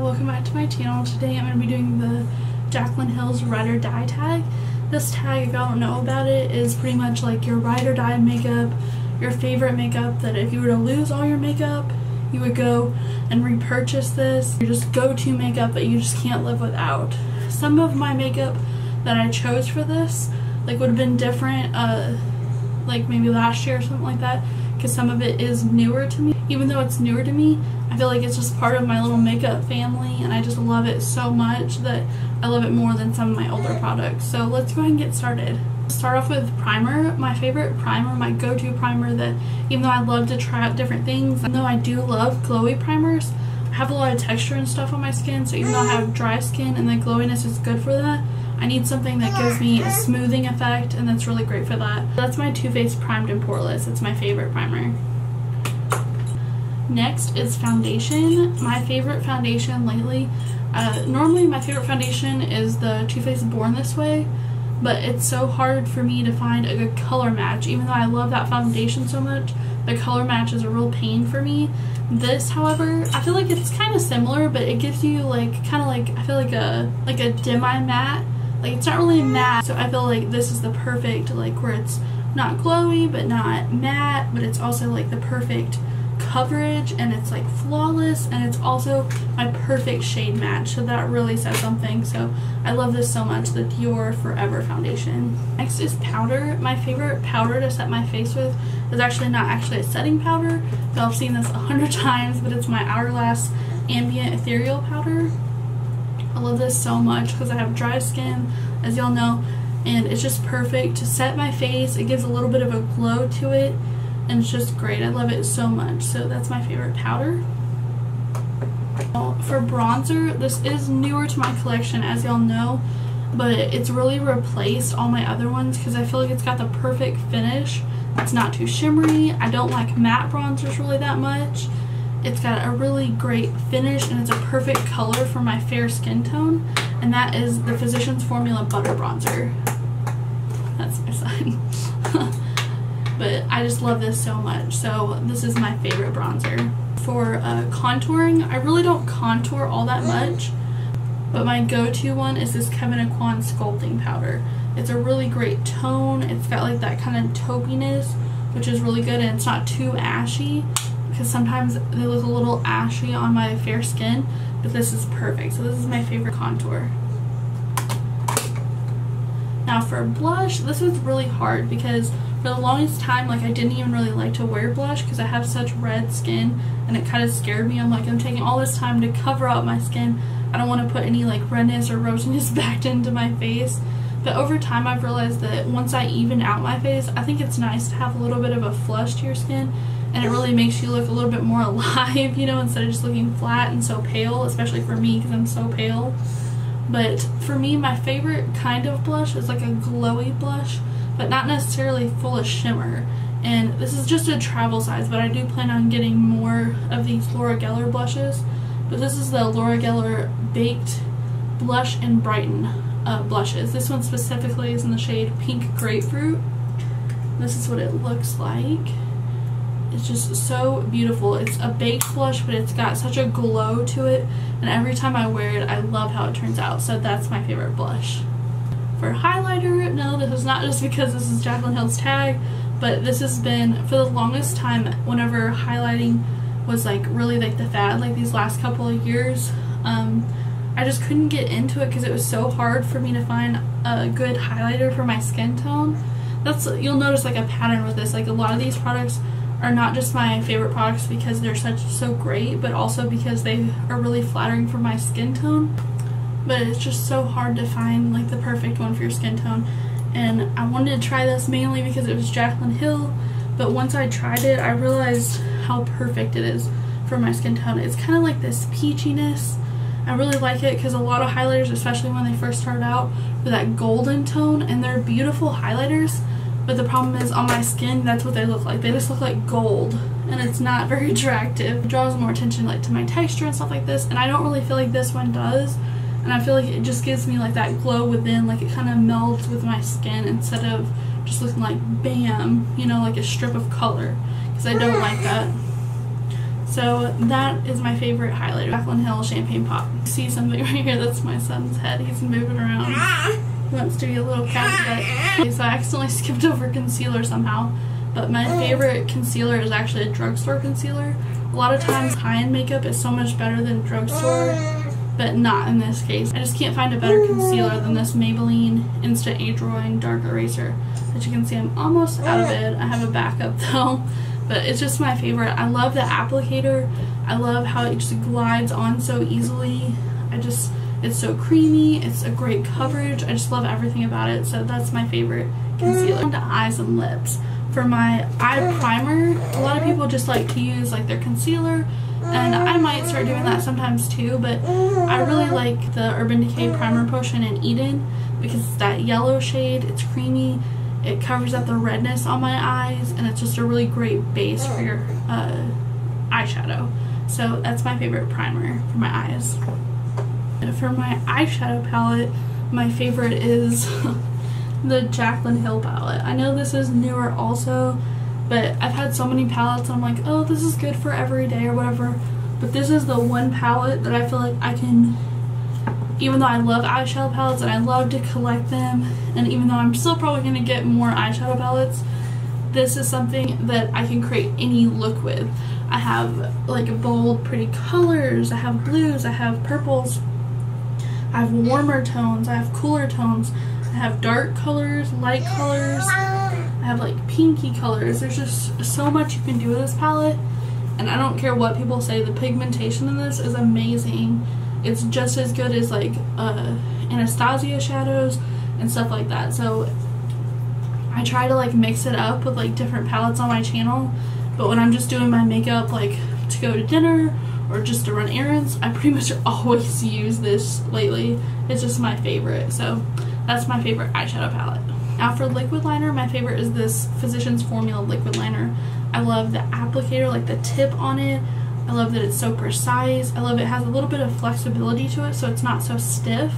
welcome back to my channel. Today I'm going to be doing the Jaclyn Hill's Ride or Die tag. This tag, if y'all don't know about it, is pretty much like your ride or die makeup, your favorite makeup that if you were to lose all your makeup, you would go and repurchase this. Your just go-to makeup that you just can't live without. Some of my makeup that I chose for this would have been different like maybe last year or something like that, because some of it is newer to me. Even though it's newer to me, I feel like it's just part of my little makeup family, and I just love it so much that I love it more than some of my older products. So let's go ahead and get started. Start off with primer. My favorite primer, my go-to primer that even though I love to try out different things, even though I do love glowy primers, I have a lot of texture and stuff on my skin, so even though I have dry skin and the glowiness is good for that, I need something that gives me a smoothing effect, and that's really great for that. That's my Too Faced Primed and Poreless. It's my favorite primer. Next is foundation. My favorite foundation lately, normally my favorite foundation is the Too Faced Born This Way, but it's so hard for me to find a good color match. Even though I love that foundation so much, the color match is a real pain for me. This, however, I feel like it's kind of similar, but it gives you I feel like a demi-matte. It's not really matte, so I feel like this is the perfect, where it's not glowy, but not matte, but it's also the perfect coverage, and it's flawless, and it's also my perfect shade match, so that really says something. So I love this so much, the Dior Forever foundation. Next is powder. My favorite powder to set my face with is actually not actually a setting powder, so I've seen this 100 times, but it's my Hourglass Ambient Ethereal powder. I love this so much because I have dry skin, as y'all know, and it's just perfect to set my face. It gives a little bit of a glow to it, and it's just great. I love it so much. So that's my favorite powder. For bronzer, this is newer to my collection, as y'all know, but it's really replaced all my other ones because I feel like it's got the perfect finish. It's not too shimmery. I don't like matte bronzers really that much. It's got a really great finish, and it's a perfect color for my fair skin tone, and that is the Physicians Formula Butter Bronzer. That's my sign. But I just love this so much, so this is my favorite bronzer. For contouring, I really don't contour all that much, but my go-to one is this Kevyn Aucoin Sculpting Powder. It's a really great tone. It's got that kind of taupiness, which is really good, and it's not too ashy, because sometimes they look a little ashy on my fair skin, but this is perfect. So this is my favorite contour. Now for blush, this was really hard because for the longest time, I didn't even really like to wear blush because I have such red skin, and it kind of scared me. I'm taking all this time to cover up my skin. I don't want to put any redness or rosiness back into my face. But over time, I've realized that once I even out my face, I think it's nice to have a little bit of a flush to your skin, and it really makes you look a little bit more alive, instead of just looking flat and so pale, especially for me because I'm so pale. But for me, my favorite kind of blush is a glowy blush, but not necessarily full of shimmer. And this is just a travel size, but I do plan on getting more of these Laura Geller blushes. But this is the Laura Geller Baked Blush and Brighten blushes. This one specifically is in the shade Pink Grapefruit. This is what it looks like. It's just so beautiful. It's a baked blush, but it's got such a glow to it, and every time I wear it, I love how it turns out. So that's my favorite blush. For highlighter, no, this is not just because this is Jaclyn Hill's tag, but this has been, for the longest time, whenever highlighting was really the fad, these last couple of years, I just couldn't get into it because it was so hard for me to find a good highlighter for my skin tone. You'll notice a pattern with this. A lot of these products are not just my favorite products because they're so great, but also because they are really flattering for my skin tone. But it's just so hard to find the perfect one for your skin tone, and I wanted to try this mainly because it was Jaclyn Hill, but once I tried it, I realized how perfect it is for my skin tone. It's kind of this peachiness. I really like it because a lot of highlighters, especially when they first start out, are that golden tone, and they're beautiful highlighters. But the problem is, on my skin, that's what they look like. They just look like gold, and it's not very attractive. It draws more attention to my texture and stuff like this, and I don't really feel like this one does. And I feel like it just gives me that glow within, it kind of melds with my skin instead of just looking like bam, a strip of color, because I don't like that. So that is my favorite highlighter, Jaclyn Hill Champagne Pop. See something right here? That's my son's head. He's moving around. He wants to be a little cat. So I accidentally skipped over concealer somehow. But my favorite concealer is actually a drugstore concealer. A lot of times high-end makeup is so much better than drugstore, but not in this case. I just can't find a better concealer than this Maybelline Instant Age Drawing Dark Eraser. As you can see, I'm almost out of it. I have a backup though. But it's just my favorite. I love the applicator. I love how it just glides on so easily. It's so creamy. It's a great coverage. I just love everything about it. So that's my favorite concealer. On to eyes and lips. For my eye primer, a lot of people just like to use like their concealer, and I might start doing that sometimes too, but I really like the Urban Decay Primer Potion in Eden because it's that yellow shade. It's creamy. It covers up the redness on my eyes, and it's just a really great base for your eyeshadow. So that's my favorite primer for my eyes. And for my eyeshadow palette, my favorite is the Jaclyn Hill palette. I know this is newer also, but I've had so many palettes I'm like, oh, this is good for every day or whatever. But this is the one palette that I feel like I can, even though I love eyeshadow palettes and I love to collect them, and even though I'm still probably going to get more eyeshadow palettes, this is something that I can create any look with. I have like bold, pretty colors, I have blues, I have purples, I have warmer tones, I have cooler tones, I have dark colors, light colors, I have like pinky colors. There's just so much you can do with this palette, and I don't care what people say, the pigmentation in this is amazing. It's just as good as like Anastasia shadows and stuff like that. So I try to like mix it up with like different palettes on my channel, but when I'm just doing my makeup like to go to dinner or just to run errands, I pretty much always use this lately. It's just my favorite. So that's my favorite eyeshadow palette. Now for liquid liner, my favorite is this Physicians Formula liquid liner. I love the applicator, like the tip on it. I love that it's so precise. I love it has a little bit of flexibility to it, so it's not so stiff.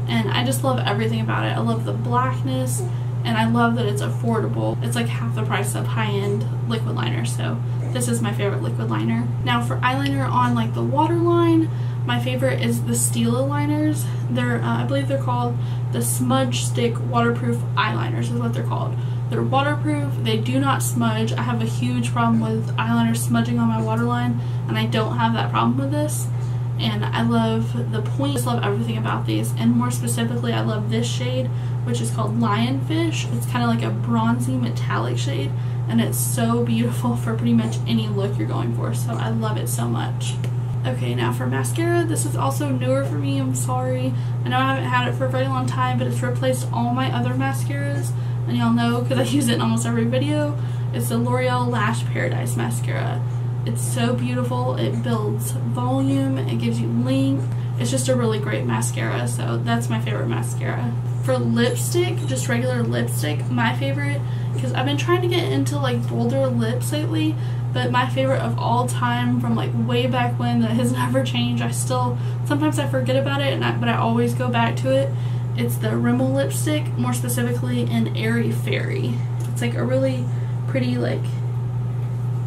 And I just love everything about it. I love the blackness, and I love that it's affordable. It's like half the price of high-end liquid liner, so this is my favorite liquid liner. Now for eyeliner on like the waterline, my favorite is the Stila liners. They're, I believe they're called the Smudge Stick Waterproof Eyeliners is what they're called. They're waterproof, they do not smudge. I have a huge problem with eyeliner smudging on my waterline, and I don't have that problem with this. And I love the point, I just love everything about these, and more specifically I love this shade, which is called Lionfish. It's kind of like a bronzy metallic shade, and it's so beautiful for pretty much any look you're going for, so I love it so much. Okay, now for mascara, this is also newer for me, I'm sorry. I know I haven't had it for a very long time, but it's replaced all my other mascaras, and y'all know because I use it in almost every video. It's the L'Oreal Lash Paradise Mascara. It's so beautiful, it builds volume, it gives you length. It's just a really great mascara, so that's my favorite mascara. For lipstick, just regular lipstick, my favorite, because I've been trying to get into like bolder lips lately, but my favorite of all time from like way back when that has never changed, sometimes I forget about it, but I always go back to it. It's the Rimmel lipstick, more specifically in Airy Fairy. It's like a really pretty like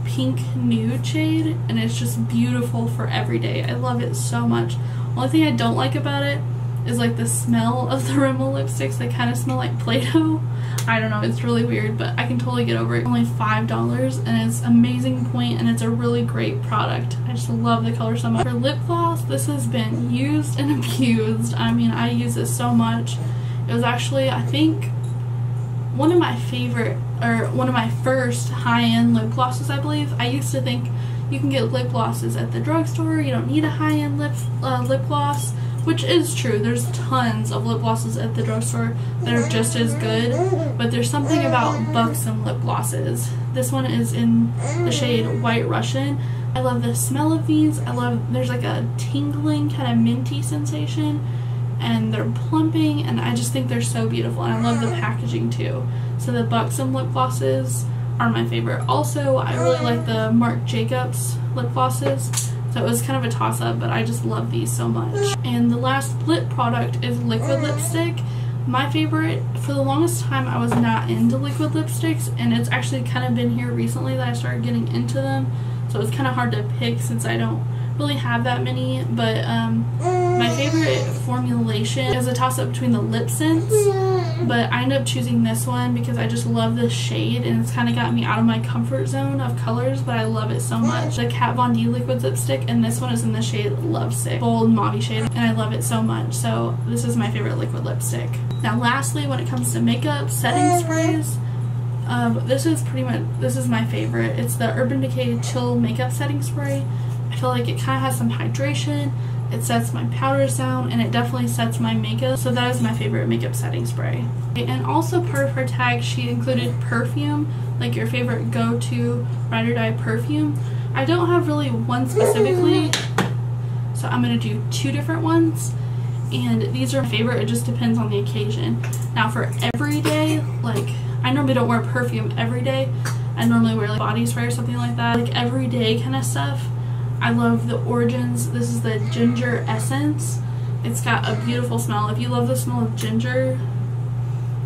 pink nude shade, and it's just beautiful for every day. I love it so much. Only thing I don't like about it is like the smell of the Rimmel lipsticks. They kind of smell like Play-Doh. I don't know, it's really weird, but I can totally get over it. Only $5, and it's amazing point, and it's a really great product. I just love the color so much. For lip gloss, this has been used and abused. I mean, I use this so much. It was actually, I think, one of my favorite, or one of my first high-end lip glosses, I believe. I used to think you can get lip glosses at the drugstore, you don't need a high-end lip gloss, which is true. There's tons of lip glosses at the drugstore that are just as good, but there's something about Buxom lip glosses. This one is in the shade White Russian. I love the smell of these. There's like a tingling kind of minty sensation, and they're plumping, and I just think they're so beautiful, and I love the packaging too. So the Buxom lip glosses are my favorite. Also, I really like the Marc Jacobs lip glosses. So it was kind of a toss-up, but I just love these so much. And the last lip product is liquid lipstick. My favorite, for the longest time I was not into liquid lipsticks, and it's actually kind of been here recently that I started getting into them. so it's kind of hard to pick since I don't really have that many. But my favorite formulation is a toss-up between the lip scents, but I ended up choosing this one because I just love this shade, and it's kind of got me out of my comfort zone of colors, but I love it so much. The Kat Von D liquid lipstick, and this one is in the shade Lovesick, bold mauve shade, and I love it so much. So this is my favorite liquid lipstick. Now lastly, when it comes to makeup setting sprays, this is my favorite. It's the Urban Decay Chill Makeup Setting Spray. I feel like it kind of has some hydration, it sets my powders down, and it definitely sets my makeup, so that is my favorite makeup setting spray. And also part of her tag, she included perfume, like your favorite go-to ride or die perfume. I don't have really one specifically, so I'm going to do 2 different ones, and these are my favorite. It just depends on the occasion. Now for everyday, like I normally don't wear perfume every day. I normally wear like body spray or something like that. Like everyday kind of stuff, I love the Origins. This is the Ginger Essence. It's got a beautiful smell. If you love the smell of ginger,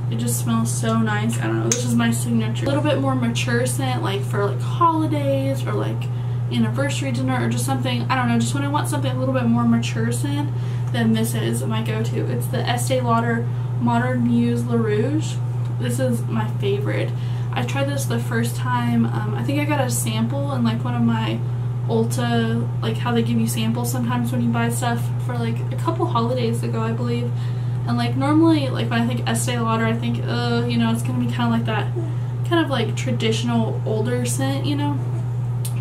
it just smells so nice. I don't know, this is my signature. A little bit more mature scent, like for like holidays or like anniversary dinner or just something, I don't know, just when I want something a little bit more mature scent, then this is my go-to. It's the Estee Lauder Modern Muse Le Rouge. This is my favorite. I tried this the first time, I think I got a sample in like one of my Ulta, like how they give you samples sometimes when you buy stuff, for like a couple holidays ago I believe. And like normally, like when I think Estee Lauder, I think you know, it's gonna be kind of like that kind of like traditional older scent, you know,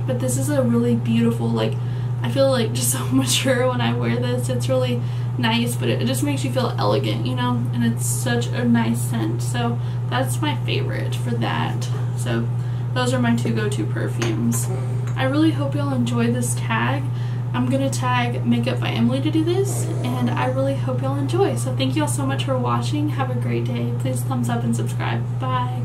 but this is a really beautiful, like I feel like just so mature when I wear this. It's really nice, but it just makes you feel elegant, you know, and it's such a nice scent. So that's my favorite for that. So those are my 2 go-to perfumes. I really hope y'all enjoy this tag. I'm gonna tag Makeup by Emily to do this, and I really hope y'all enjoy. So thank you all so much for watching. Have a great day. Please thumbs up and subscribe. Bye.